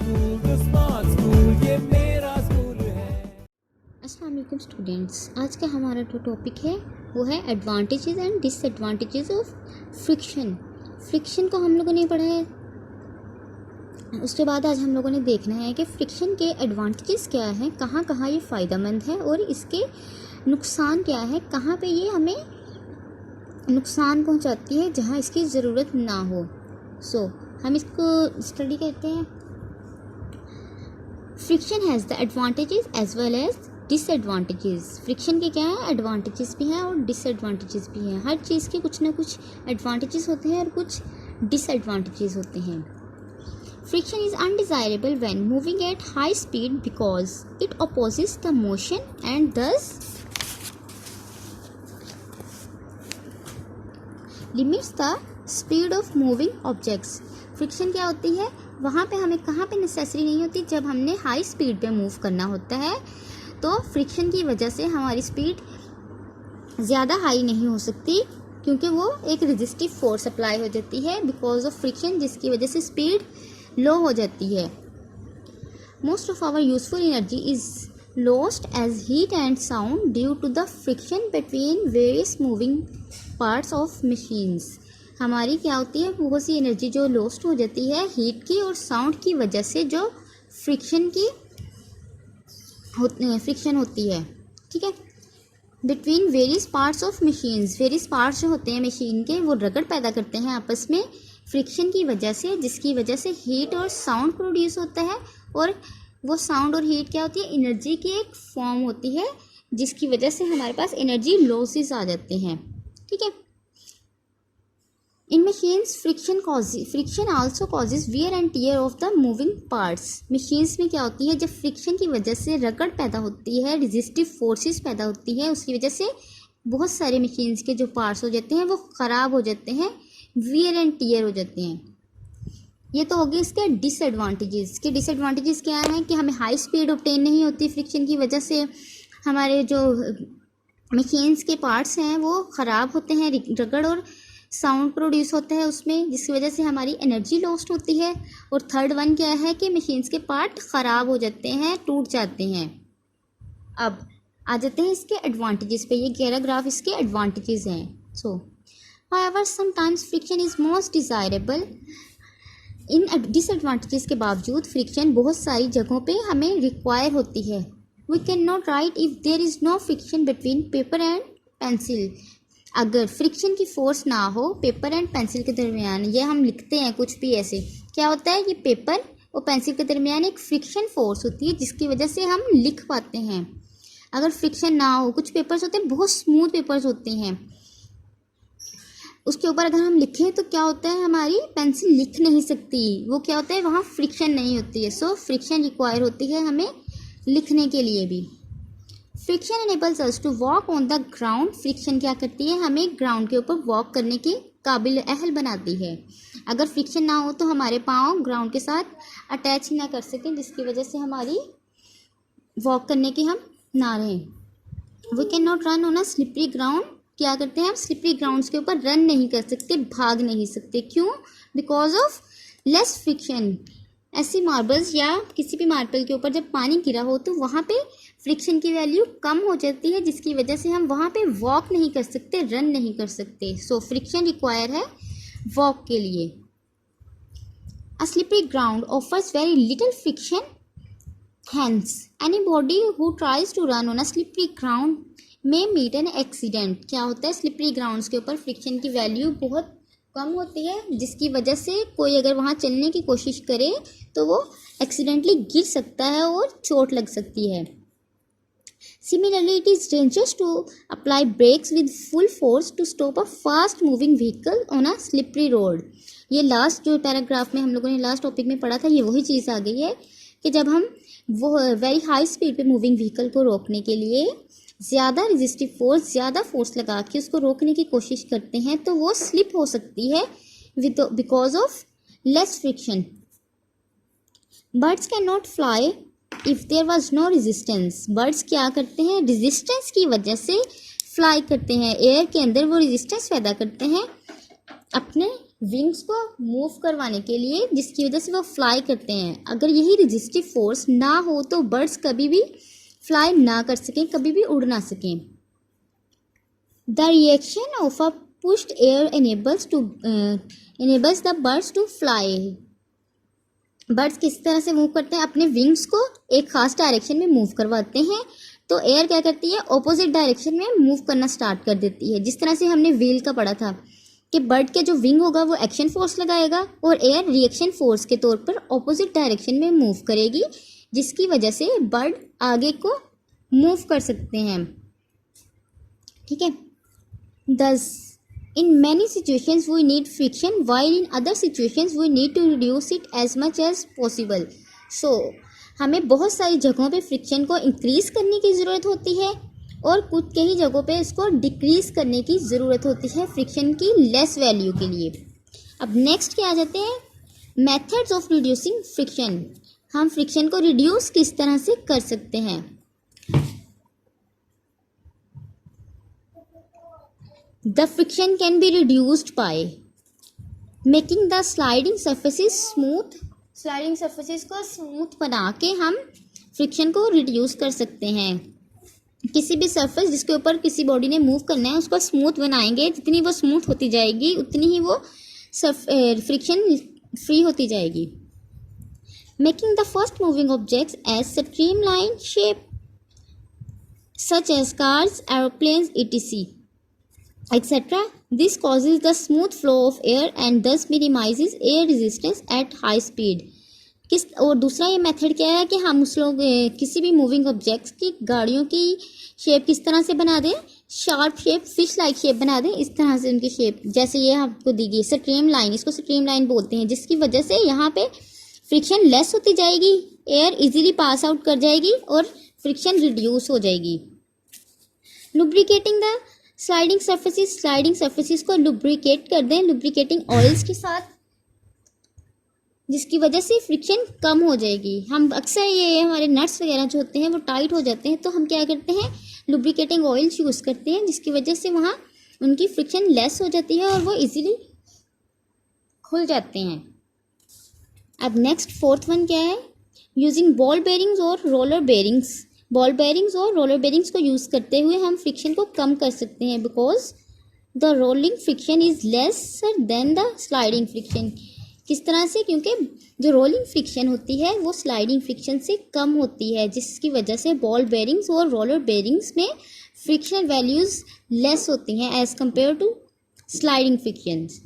अस्सलाम वालेकुम स्टूडेंट्स, आज का हमारा जो टॉपिक है वो है advantages and disadvantages of friction. Friction को हम लोगों ने पढ़ा है, उसके बाद आज हम लोगों ने देखना है कि फ्रिक्शन के एडवांटेजेस क्या हैं, कहाँ कहाँ ये फ़ायदेमंद है और इसके नुकसान क्या है, कहाँ पे ये हमें नुकसान पहुंचाती है जहाँ इसकी ज़रूरत ना हो। हम इसको स्टडी करते हैं। Friction has the advantages as well as disadvantages. Friction के क्या है, एडवांटेजेस भी हैं और डिसएडवांटेजेस भी हैं। हर चीज़ के कुछ ना कुछ एडवांटेजेस होते हैं और कुछ डिसएडवांटेजेस होते हैं। Friction is undesirable when moving at high speed because it opposes the motion and thus limits the speed of moving objects. Friction क्या होती है, वहाँ पे हमें कहाँ पे नेसेसरी नहीं होती, जब हमने हाई स्पीड पे मूव करना होता है तो फ्रिक्शन की वजह से हमारी स्पीड ज़्यादा हाई नहीं हो सकती, क्योंकि वो एक रेजिस्टिव फोर्स अप्लाई हो जाती है बिकॉज ऑफ फ्रिक्शन, जिसकी वजह से स्पीड लो हो जाती है। Most of our useful energy is lost as heat and sound due to the friction between various moving parts of machines. हमारी क्या होती है, बहुत सी एनर्जी जो लॉस्ट हो जाती है हीट की और साउंड की वजह से, जो फ्रिक्शन होती है, ठीक है। Between various parts of machines, various parts जो होते हैं मशीन के वो रगड़ पैदा करते हैं आपस में फ्रिक्शन की वजह से, जिसकी वजह से हीट और साउंड प्रोड्यूस होता है। और वो साउंड और हीट क्या होती है, एनर्जी की एक फॉर्म होती है, जिसकी वजह से हमारे पास एनर्जी लॉसेस आ जाते हैं, ठीक है। In machines friction also causes wear and tear of the moving parts. Machines में क्या होती है, जब फ्रिक्शन की वजह से रगड़ पैदा होती है, रेजिस्टिव फोर्सेस पैदा होती है, उसकी वजह से बहुत सारे मशीन्स के जो पार्ट्स हो जाते हैं वो ख़राब हो जाते हैं, वियर एंड टीयर हो जाते हैं। ये तो हो गए इसके डिसएडवांटेजेस। के डिसएडवांटेजेस क्या हैं कि हमें हाई स्पीड ऑब्टेन नहीं होती फ्रिक्शन की वजह से, हमारे जो मशीन्स के पार्ट्स हैं वो ख़राब होते हैं, रगड़ और साउंड प्रोड्यूस होता है उसमें, जिसकी वजह से हमारी एनर्जी लॉस्ट होती है। और थर्ड वन क्या है कि मशीन्स के पार्ट ख़राब हो जाते हैं, टूट जाते हैं। अब आ जाते हैं इसके एडवांटेजेस पे। ये 11 ग्राफ इसके एडवांटेजेस हैं। However sometimes friction is most desirable. In disadvantages के बावजूद फ्रिक्शन बहुत सारी जगहों पे हमें रिक्वायर होती है। We can not write if there is no friction between paper and pencil. अगर फ्रिक्शन की फोर्स ना हो पेपर एंड पेंसिल के दरमियान, ये हम लिखते हैं कुछ भी ऐसे, क्या होता है, ये पेपर और पेंसिल के दरमियान एक फ्रिक्शन फोर्स होती है, जिसकी वजह से हम लिख पाते हैं। अगर फ्रिक्शन ना हो, कुछ पेपर्स होते हैं बहुत स्मूथ पेपर्स होते हैं, उसके ऊपर अगर हम लिखें तो क्या होता है, हमारी पेंसिल लिख नहीं सकती, वो क्या होता है, वहाँ फ्रिक्शन नहीं होती है। फ्रिक्शन रिक्वायर होती है हमें लिखने के लिए भी। Friction enables us to walk on the ground. Friction क्या करती है, हमें ग्राउंड के ऊपर वॉक करने के काबिल अहल बनाती है। अगर फ्रिक्शन ना हो तो हमारे पाँव ग्राउंड के साथ अटैच ना कर सकें, जिसकी वजह से हमारी वॉक करने की हम ना रहें। We can not run on a slippery ground. क्या करते हैं, हम स्लिपरी ग्राउंड्स के ऊपर रन नहीं कर सकते, भाग नहीं सकते। क्यों, बिकॉज ऑफ लेस फ्रिक्शन। ऐसी मार्बल्स या किसी भी मार्बल के ऊपर जब पानी गिरा हो तो वहाँ पे फ्रिक्शन की वैल्यू कम हो जाती है, जिसकी वजह से हम वहाँ पे वॉक नहीं कर सकते, रन नहीं कर सकते। फ्रिक्शन रिक्वायर है वॉक के लिए। A slippery ground offers very little friction, hence anybody who tries to run on a slippery ground may meet an accident. क्या होता है, स्लिपरी ग्राउंड्स के ऊपर फ्रिक्शन की वैल्यू बहुत कम होती है, जिसकी वजह से कोई अगर वहाँ चलने की कोशिश करे तो वो एक्सीडेंटली गिर सकता है और चोट लग सकती है। Similarly, it is dangerous to apply brakes with full force to stop a fast moving vehicle on a slippery road. ये लास्ट जो पैराग्राफ में हम लोगों ने लास्ट टॉपिक में पढ़ा था, ये वही चीज़ आ गई है कि जब हम वो वेरी हाई स्पीड पे मूविंग व्हीकल को रोकने के लिए ज़्यादा रेजिस्टिव फोर्स, ज़्यादा फोर्स लगा के उसको रोकने की कोशिश करते हैं तो वो स्लिप हो सकती है because of less friction. Birds can not fly if there was no resistance. Birds क्या करते हैं, रेजिस्टेंस की वजह से फ्लाई करते हैं, एयर के अंदर वो रेजिस्टेंस पैदा करते हैं अपने विंग्स को मूव करवाने के लिए, जिसकी वजह से वो फ्लाई करते हैं। अगर यही रेजिस्टिव फोर्स ना हो तो बर्ड्स कभी भी फ्लाई ना कर सकें, कभी भी उड़ ना सकें। The reaction of a pushed air enables the birds to fly. Birds किस तरह से मूव करते हैं, अपने विंग्स को एक खास डायरेक्शन में मूव करवाते हैं, तो एयर क्या करती है, ऑपोजिट डायरेक्शन में मूव करना स्टार्ट कर देती है। जिस तरह से हमने व्हील का पढ़ा था कि बर्ड के जो विंग होगा वो एक्शन फोर्स लगाएगा और एयर रिएक्शन फोर्स के तौर पर ऑपोजिट डायरेक्शन में मूव करेगी, जिसकी वजह से बर्ड आगे को मूव कर सकते हैं। ठीक है। दस in many situations we need friction while in other situations we need to reduce it as much as possible. So हमें बहुत सारी जगहों पे फ्रिक्शन को इंक्रीज़ करने की ज़रूरत होती है और कुछ कई जगहों पे इसको डिक्रीज़ करने की ज़रूरत होती है फ्रिक्शन की लेस वैल्यू के लिए। अब नेक्स्ट क्या आ जाते हैं, मेथड्स ऑफ रिड्यूसिंग फ्रिक्शन। हम फ्रिक्शन को रिड्यूस किस तरह से कर सकते हैं। The friction can be reduced by making the sliding surfaces smooth. Sliding surfaces को स्मूथ बना के हम फ्रिक्शन को रिड्यूस कर सकते हैं। किसी भी सरफेस जिसके ऊपर किसी बॉडी ने मूव करना है उसको स्मूथ बनाएंगे, जितनी वो स्मूथ होती जाएगी उतनी ही वो फ्रिक्शन फ्री होती जाएगी। Making the first moving objects as streamline shape such as cars, aeroplanes, etc. etc. This causes the smooth flow of air and thus minimizes air resistance at high speed. और दूसरा ये method क्या है कि हम उस लोग किसी भी मूविंग ऑब्जेक्ट्स की गाड़ियों की शेप किस तरह से बना दें, sharp shape, fish like shape बना दें। इस तरह से उनकी शेप, जैसे ये आपको दी गई स्ट्रीम लाइन, इसको स्ट्रीम लाइन बोलते हैं, जिसकी वजह से यहाँ पे फ्रिक्शन लेस होती जाएगी, एयर इजीली पास आउट कर जाएगी और फ्रिक्शन रिड्यूस हो जाएगी। लुब्रिकेटिंग द स्लाइडिंग सर्फेसिस को लुब्रिकेट कर दें लुब्रिकेटिंग ऑयल्स के साथ, जिसकी वजह से फ्रिक्शन कम हो जाएगी। हम अक्सर ये हमारे नट्स वगैरह जो होते हैं वो टाइट हो जाते हैं, तो हम क्या करते हैं, लुब्रिकेटिंग ऑयल्स यूज़ करते हैं, जिसकी वजह से वहाँ उनकी फ्रिक्शन लेस हो जाती है और वो इजीली खुल जाते हैं। अब नेक्स्ट फोर्थ वन क्या है, यूजिंग बॉल बेरिंग्स और रोलर बेरिंग्स। बॉल बेरिंग्स और रोलर बेरिंग्स को यूज़ करते हुए हम फ्रिक्शन को कम कर सकते हैं, because the rolling friction is lesser than the sliding friction. किस तरह से, क्योंकि जो रोलिंग फ्रिक्शन होती है वो स्लाइडिंग फ्रिक्शन से कम होती है, जिसकी वजह से बॉल बेरिंग्स और रोलर बेरिंग्स में फ्रिक्शन वैल्यूज़ लेस होती हैं as compare to sliding frictions.